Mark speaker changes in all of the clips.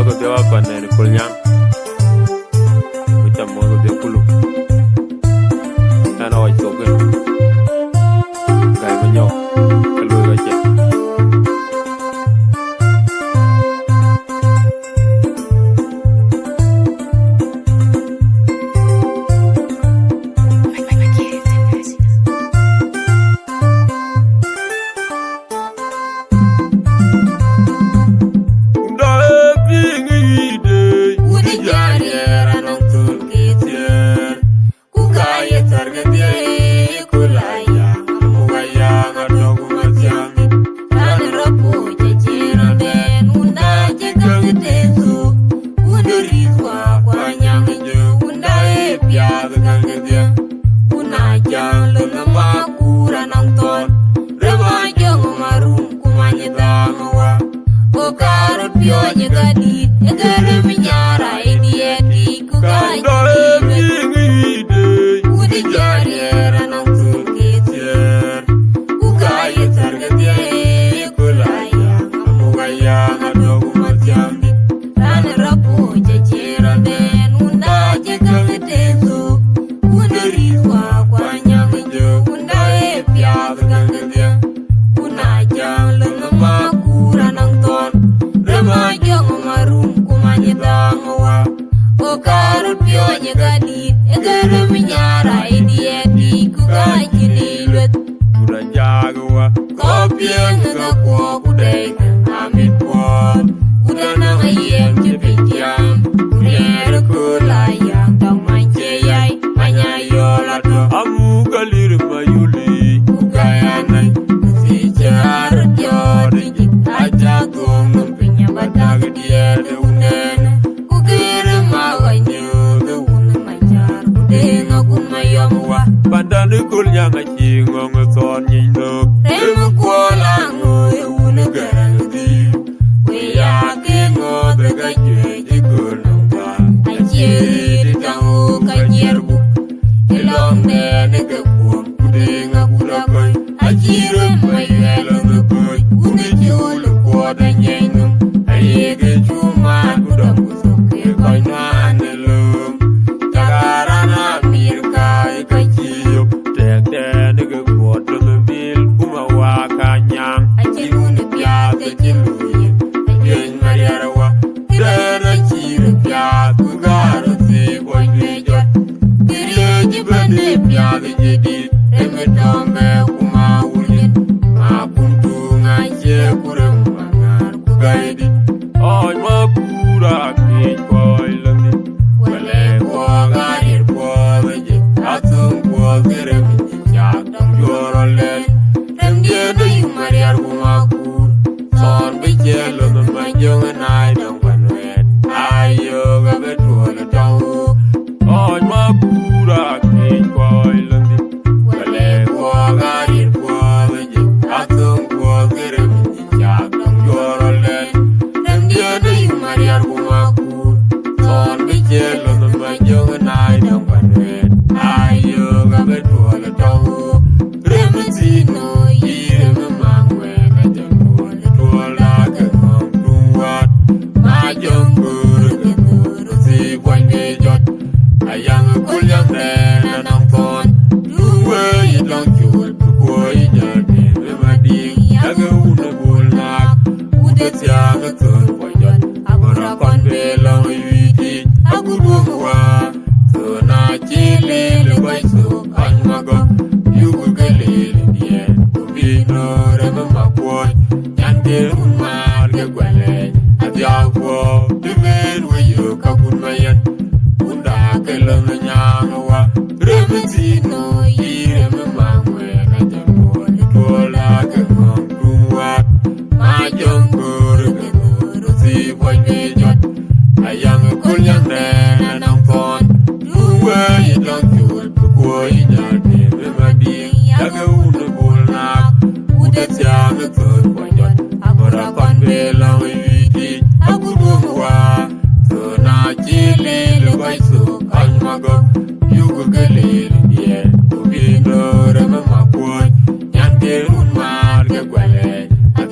Speaker 1: modo de wa panene kulnyang ucha modo de kulu ana wa chogen gai manyo kalu ga che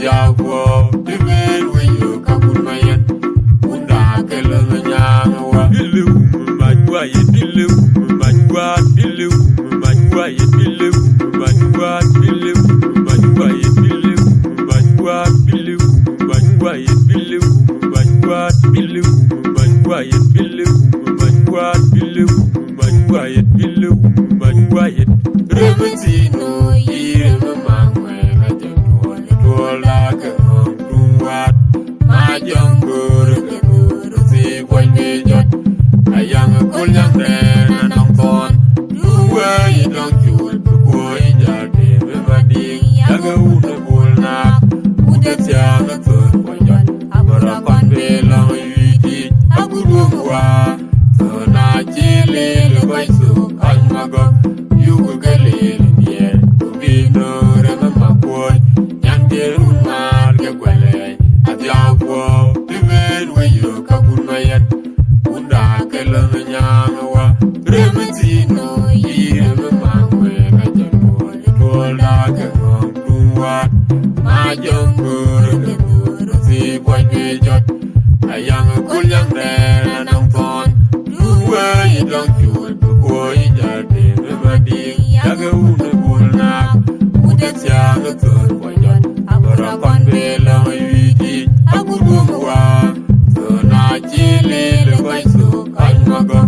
Speaker 2: Diagwo, the man when you come with my
Speaker 1: Yaga una bulna Uda tiana thun poyon Abara kon belang yuiti Agudumwa Thuna chile Lugaisu Kanymago Yugu galil Bier Ubino Rema makoy Nyande unmar Gagwale Adiawo Diven Wayo Kabunmayan Unda Kalang Nyanawa Rematino Yirema Mangwe Najanwo Tola Kangong Tuwat Majong Guru Si Boy Bijot Ayang Kulyang Dera Nang Thon Duwa Yidong Chul Bukoi Jardin Remadi Yaga Una Bulna Uda Tiang Thun Poyon Abara Kon Belang Yuiti Agudumwa Thuna Chile Lugaisu Kanymago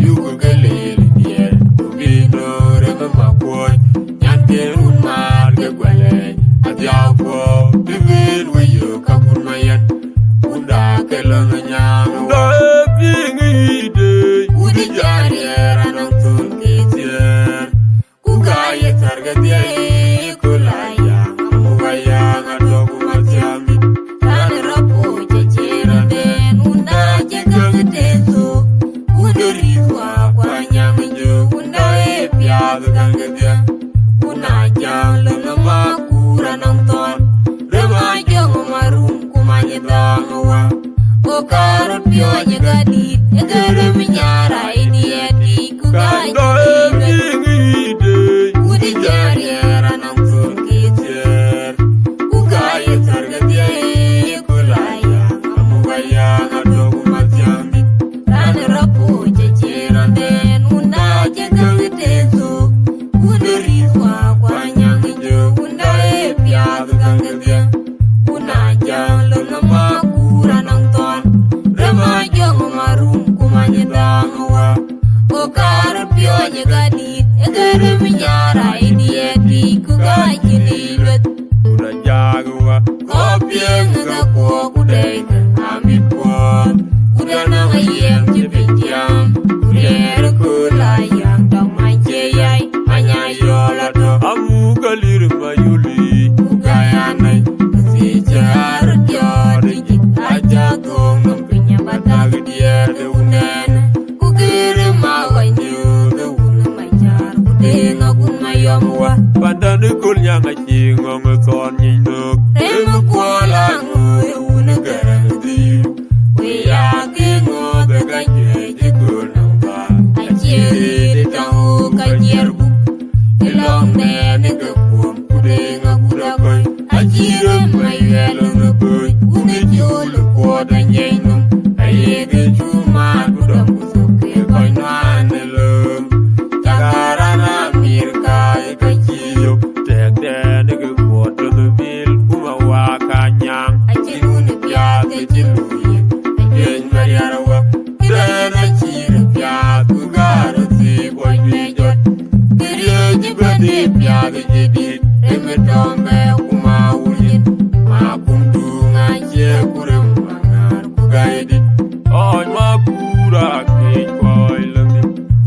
Speaker 1: Yugu Galil Bier Ubino Rema Makoy Nyante Unmar Gagwale Adiawo Diven Wayo Kabunmayan Unda Kalang Nyanawa Da Bingi Ide Udi Jariera Nang Thun Kitier Kugaya Targadia Kulaya Amugaya Ngadogu Matiamit Rane Rapo Jajira Den Unda Jagang Teso Unda Rizwa Kwa Nyamanjo Unda Epia Gagangadia Una Jang Langa Makura Nang Thon Rema Jang Marum Kumanya Dangawa Okarot Pyo Nyagadi Egare Minyara Inieti Kugaya Bingi Ide Udi Jariera Nang Thun Kitier Kugaya Targadia Kulaya Amugaya Ngadogu Matiamit Rane Rapo Jajira Den Unda Jagang Teso Unda Rizwa Kwa Nyamanjo Unda Epia Gagangadia Una Jang Langa Makura Nang Thon Rema Jang Marum Kumanya Dangawa Okarot Pyo Nyagadi Egare Minyara Inieti Kugaya Jilibet Uda Jagawa
Speaker 2: Kopieng Ngako Kudai Amit Kwa Kuda Nanga Yem Jipinjam Kuriere Kulayang Dong Majayai Manya Yolato
Speaker 1: Amu Galir Mayuli
Speaker 2: Kugayanai Sijar Jodijit Aja Gong Nampinya Batag Dier De Unen Kugere Mawanyu De Unu Majar Kudenga Kun Mayamwa
Speaker 1: Pandane Kulyang Ngong Thon Nyinuk
Speaker 2: Rema Kuala Ngoy Una Garang Diu Wea Kingo De Ganye Jikul Nangka Achiri De Tangu Kajierbu Ilong Nene Gepum Kudenga Kudakoy Achiri Mayelo Ngekoy Une Julu Kuoda Nyenum Ayege Chuma Kudam Kusuke Koy Noane Lum Tagarana Mirka Ekachiyo
Speaker 1: Tek Dene Gepot The Bill Kuma Waka Nyang
Speaker 2: Achirune Piate Chiluye Ajeng Mariarawa Dena Chiri Piate Kugara Si Boy Bijot Kiriye Jibane Piate Jidit Reme Tombe Kuma Ulin Makum Dunga Chie Kurem Mangar Kugaidit
Speaker 1: Oj Makura Kej Koy Lami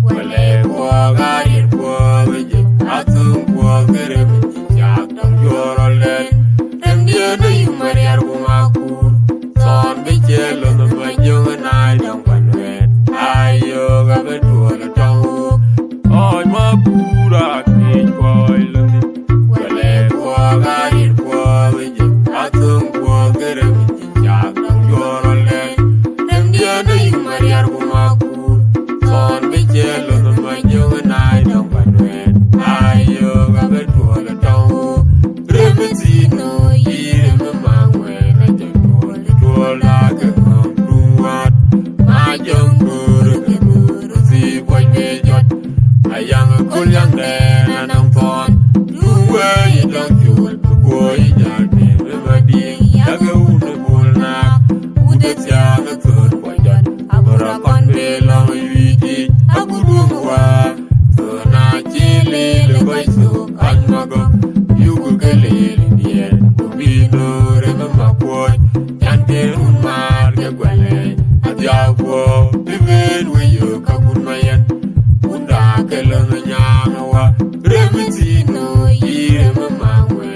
Speaker 2: Wale Kwa Garir Kwa Veje Atum Kwa Kerem Chak Dam Jorolen Rem Diana Yumariar Kumakur Son Bichelo Na Majunga Nai Dam Panwet Ayo Gabetuola Tangu
Speaker 1: Oj Makura Kej Koy Lami
Speaker 2: Wale Kwa Garir Kwa Veje Atum Kwa Kerem Chak Dam Jorolen Rem Diana Yumariar Kumakur Son Bichelo Na Majunga Nai Dam Panwet Ayo Gabetuola Tangu Remetino Yirema Mangwe Najanwola
Speaker 1: Tola Kangong Tuwat
Speaker 2: Majong Guru Si Boy Bijot
Speaker 1: Ayang Kulyang Dera Nang Thon
Speaker 2: Duwa Yidong Chul
Speaker 1: Bukoi Jardin Remadi Yaga Una Bulna
Speaker 2: Uda
Speaker 1: Tiang Thun Poyon Abara Kon Belang Yuiti
Speaker 2: Agudumwa
Speaker 1: Thuna Chile Lugaisu Kanymago Yugu Galil Bier Ubino Rema Makoy Nyante Unmar Gagwale Adiawo Diven Wayo Kabunmayan Unda Kalang Nyanawa Rematino Yirema Mangwe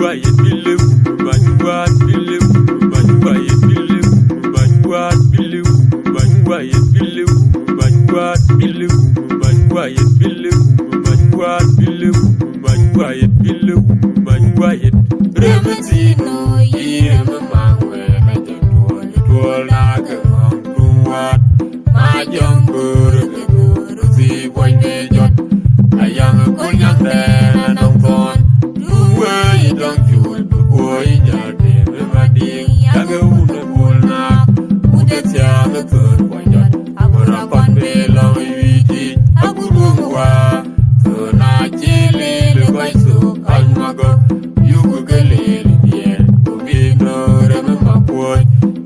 Speaker 1: Banyuat bile banyuat bile banyuat bile banyuat bile banyuat bile banyuat bile banyuat bile banyuat bile banyuat bile banyuat
Speaker 2: Remetino yem mangwe na jatuol tuol na kemong tuwat majong buru si boy me jot ayang kunyang dena nong ton duwe idong chul boy jade remading yaga une bol na ude tiang tur boy jot abura kon belong witi abudung wa tuna chile le boy su kan mago yugu galil bien ubino remember boy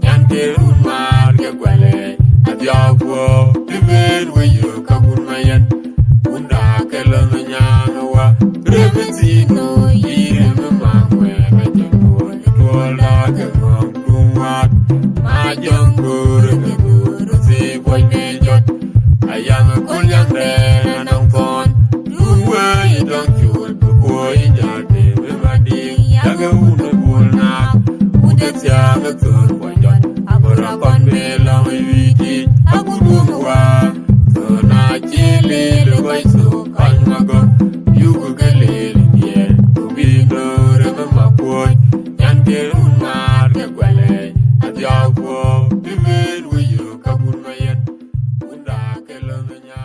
Speaker 2: yante unmar ke gwale adiawo tiber we you kabun mayan unda kelon nyanwa remetino yirem mangwe na jengol tola ke ngom tuwat majong guru ke guru si boy me jot ayang kunyang dena nong kon duwe idong chul boy jade remading yaga une bol na ude tiang tur boy jot abura kon belong witi abudung wa tuna chile le boy su kan mago yugu galil bien ubino remember boy yante unmar ke gwale adiawo timen we you kabun mayen unda kelon nya